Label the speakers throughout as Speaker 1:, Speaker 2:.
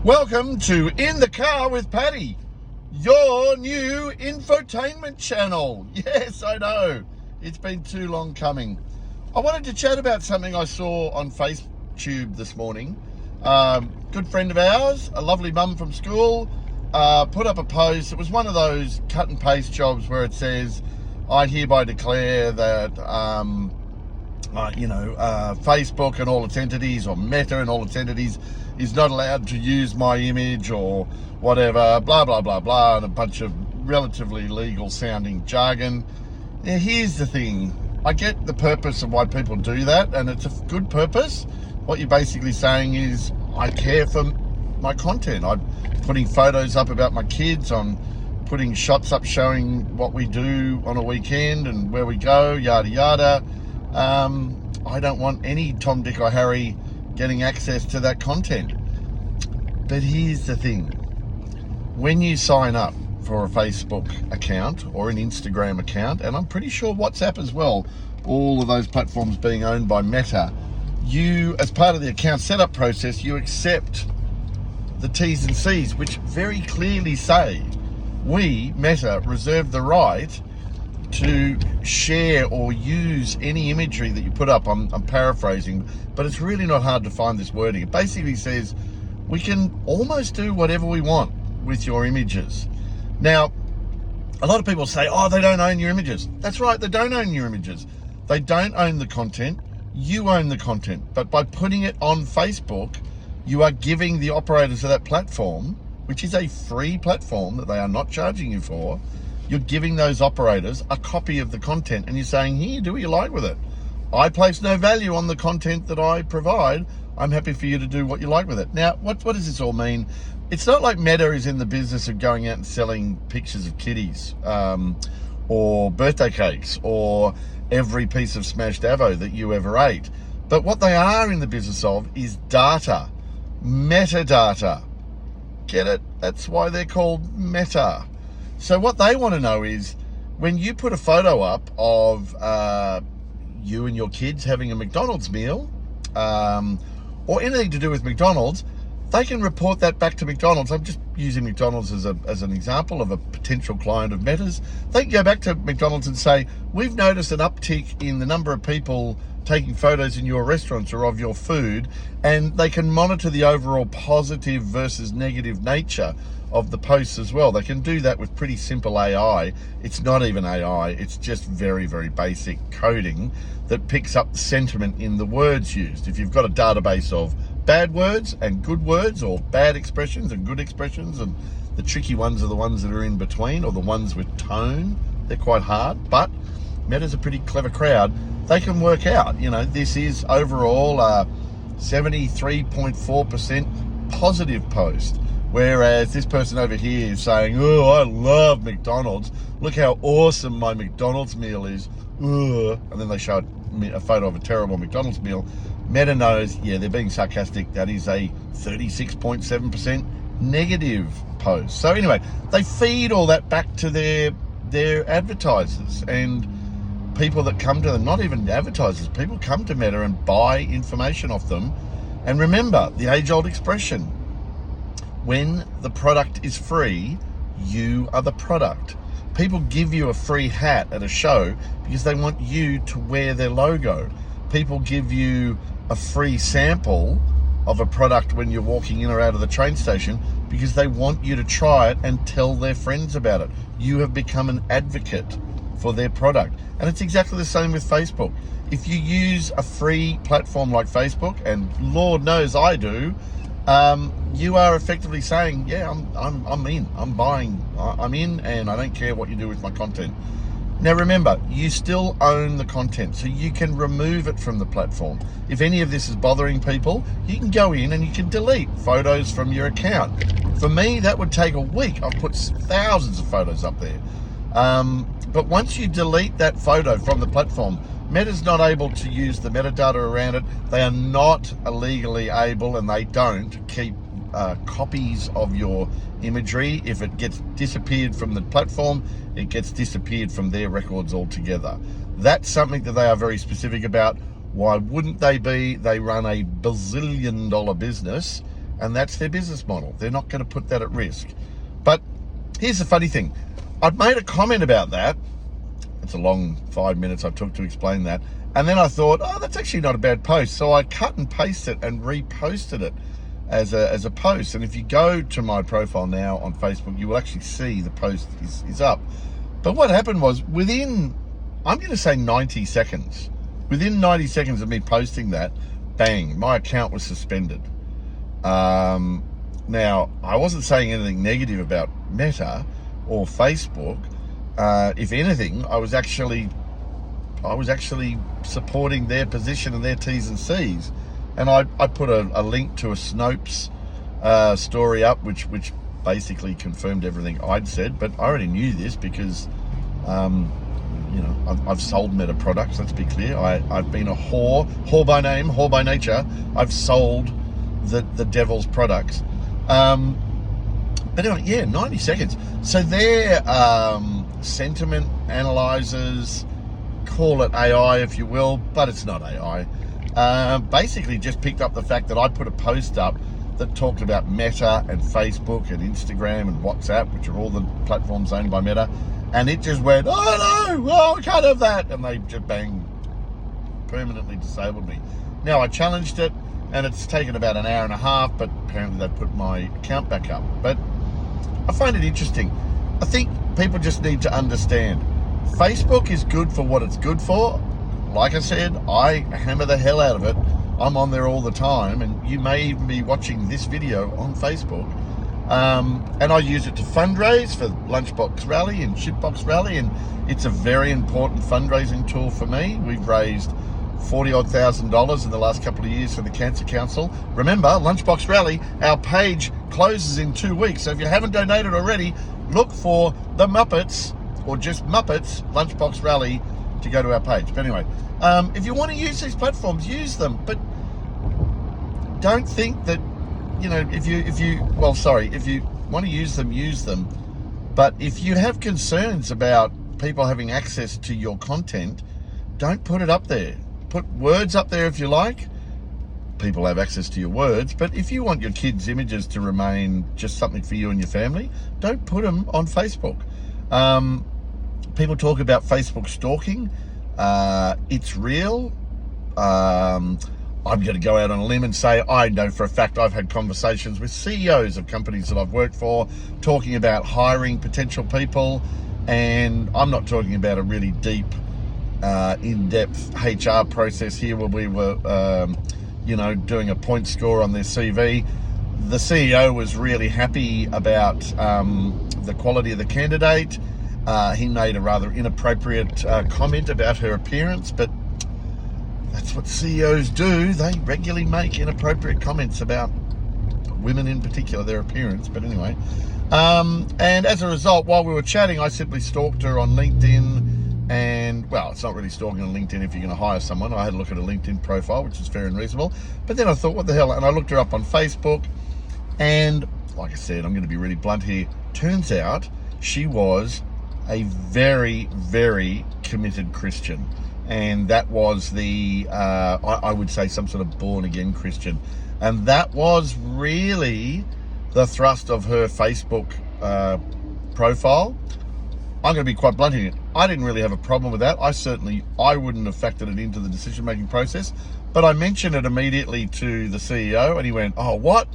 Speaker 1: Welcome to In the Car with Paddy, your new infotainment channel. Yes, I know. It's been too long coming. I wanted to chat about something I saw on FaceTube this morning. Good friend of ours, a lovely mum from school, put up a post. It was one of those cut and paste jobs where it says, I hereby declare that, Facebook and all its entities, or Meta and all its entities, is not allowed to use my image or whatever, blah, blah, blah, blah, and a bunch of relatively legal sounding jargon. Now, here's the thing. I get the purpose of why people do that, and it's a good purpose. What you're basically saying is, I care for my content. I'm putting photos up about my kids, I'm putting shots up showing what we do on a weekend and where we go, yada, yada. I don't want any Tom, Dick or Harry getting access to that content. But here's the thing. When you sign up for a Facebook account or an Instagram account, and I'm pretty sure WhatsApp as well, all of those platforms being owned by Meta, you, as part of the account setup process, you accept the T's and C's, which very clearly say, we, Meta, reserve the right to share or use any imagery that you put up. I'm paraphrasing, but it's really not hard to find this wording. It basically says we can almost do whatever we want with your images. Now, a lot of people say, oh, they don't own your images. That's right, they don't own your images. They don't own the content, you own the content. But by putting it on Facebook, you are giving the operators of that platform, which is a free platform that they are not charging you for, you're giving those operators a copy of the content, and you're saying, here, do what you like with it. I place no value on the content that I provide. I'm happy for you to do what you like with it. Now, what does this all mean? It's not like Meta is in the business of going out and selling pictures of kitties, or birthday cakes, or every piece of smashed avo that you ever ate. But what they are in the business of is data, metadata. Get it? That's why they're called Meta. So what they want to know is, when you put a photo up of you and your kids having a McDonald's meal, or anything to do with McDonald's, they can report that back to McDonald's. I'm just using McDonald's as an example of a potential client of Meta's. They can go back to McDonald's and say, we've noticed an uptick in the number of people taking photos in your restaurants or of your food, and they can monitor the overall positive versus negative nature of the posts as well. They can do that with pretty simple AI. It's not even AI, it's just very, very basic coding that picks up the sentiment in the words used. If you've got a database of bad words and good words, or bad expressions and good expressions, and the tricky ones are the ones that are in between, or the ones with tone, they're quite hard, but Meta's a pretty clever crowd. They can work out, this is overall a 73.4% positive post. Whereas this person over here is saying, oh, I love McDonald's. Look how awesome my McDonald's meal is. Ugh. And then they show a photo of a terrible McDonald's meal. Meta knows, yeah, they're being sarcastic. That is a 36.7% negative post. So anyway, they feed all that back to their advertisers, and people that come to them, not even advertisers, people come to Meta and buy information off them. And remember the age-old expression, when the product is free, you are the product. People give you a free hat at a show because they want you to wear their logo. People give you a free sample of a product when you're walking in or out of the train station because they want you to try it and tell their friends about it. You have become an advocate for their product. And it's exactly the same with Facebook. If you use a free platform like Facebook, and Lord knows I do, you are effectively saying, yeah, I'm in, I'm buying, I'm in, and I don't care what you do with my content. Now remember, you still own the content, so you can remove it from the platform. If any of this is bothering people, you can go in and you can delete photos from your account. For me, that would take a week. I've put thousands of photos up there. But once you delete that photo from the platform, Meta's not able to use the metadata around it. They are not illegally able, and they don't keep copies of your imagery. If it gets disappeared from the platform, it gets disappeared from their records altogether. That's something that they are very specific about. Why wouldn't they be? They run a bazillion-dollar business, and that's their business model. They're not going to put that at risk. But here's the funny thing. I'd made a comment about that. It's a long 5 minutes I took to explain that. And then I thought, oh, that's actually not a bad post. So I cut and pasted and reposted it as a post. And if you go to my profile now on Facebook, you will actually see the post is up. But what happened was within, I'm going to say 90 seconds, within 90 seconds of me posting that, bang, my account was suspended. Now, I wasn't saying anything negative about Meta or Facebook. If anything, I was actually supporting their position and their T's and C's. And I put a link to a Snopes story up, which basically confirmed everything I'd said. But I already knew this because, I've sold Meta products. Let's be clear. I've been a whore by name, whore by nature. I've sold the devil's products. But anyway, yeah, 90 seconds. So their sentiment analyzers, call it AI if you will, but it's not AI. Basically just picked up the fact that I put a post up that talked about Meta and Facebook and Instagram and WhatsApp, which are all the platforms owned by Meta, and it just went, oh no, I can't have that, and they just permanently disabled me. Now I challenged it, and it's taken about an hour and a half, but apparently they put my account back up. But I find it interesting. I think people just need to understand Facebook is good for what it's good for. Like I said, I hammer the hell out of it. I'm on there all the time, and you may even be watching this video on Facebook. And I use it to fundraise for Lunchbox Rally and Shitbox Rally, and it's a very important fundraising tool for me. We've raised $40,000 in the last couple of years for the Cancer Council. Remember, Lunchbox Rally, our page closes in 2 weeks. So if you haven't donated already, look for the Muppets, or just Muppets, Lunchbox Rally, to go to our page. But anyway, if you want to use these platforms, use them. But don't think that, if you want to use them. But if you have concerns about people having access to your content, don't put it up there. Put words up there if you like. People have access to your words, but if you want your kids' images to remain just something for you and your family, don't put them on Facebook. People talk about Facebook stalking. It's real. I'm going to go out on a limb and say I know for a fact I've had conversations with CEOs of companies that I've worked for talking about hiring potential people, and I'm not talking about a really deep in-depth HR process here where we were doing a point score on their CV. The CEO was really happy about the quality of the candidate. He made a rather inappropriate comment about her appearance, but that's what CEOs do. They regularly make inappropriate comments about women in particular, their appearance. But anyway, and as a result, while we were chatting, I simply stalked her on LinkedIn. And, well, it's not really stalking on LinkedIn if you're going to hire someone. I had a look at a LinkedIn profile, which is fair and reasonable. But then I thought, what the hell? And I looked her up on Facebook. And, like I said, I'm going to be really blunt here. Turns out she was a very, very committed Christian. And that was I would say some sort of born-again Christian. And that was really the thrust of her Facebook profile. I'm going to be quite blunt here. I didn't really have a problem with that. I wouldn't have factored it into the decision-making process. But I mentioned it immediately to the CEO, and he went, "Oh, what?"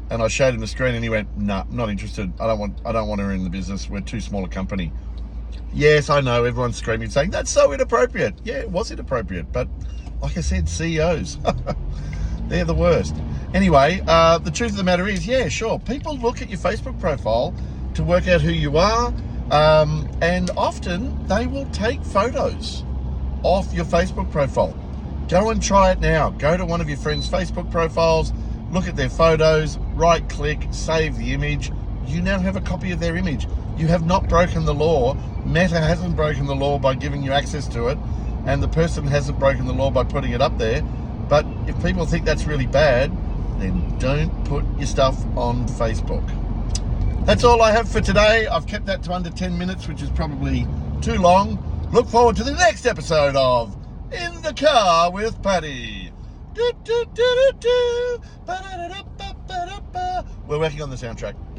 Speaker 1: And I showed him the screen, and he went, "Nah, not interested. I don't want her in the business. We're too small a company." Yes, I know, everyone's screaming, saying, "That's so inappropriate." Yeah, it was inappropriate. But like I said, CEOs, they're the worst. Anyway, the truth of the matter is, yeah, sure, people look at your Facebook profile to work out who you are. And often they will take photos off your Facebook profile. Go and try it now. Go to one of your friends' Facebook profiles, look at their photos, right click, save the image. You now have a copy of their image. You have not broken the law. Meta hasn't broken the law by giving you access to it, and the person hasn't broken the law by putting it up there. But if people think that's really bad, then don't put your stuff on Facebook. That's all I have for today. I've kept that to under 10 minutes, which is probably too long. Look forward to the next episode of In the Car with Paddy. Do, do, do, do, do. Ba-da-da-da-ba-ba-da-ba. We're working on the soundtrack.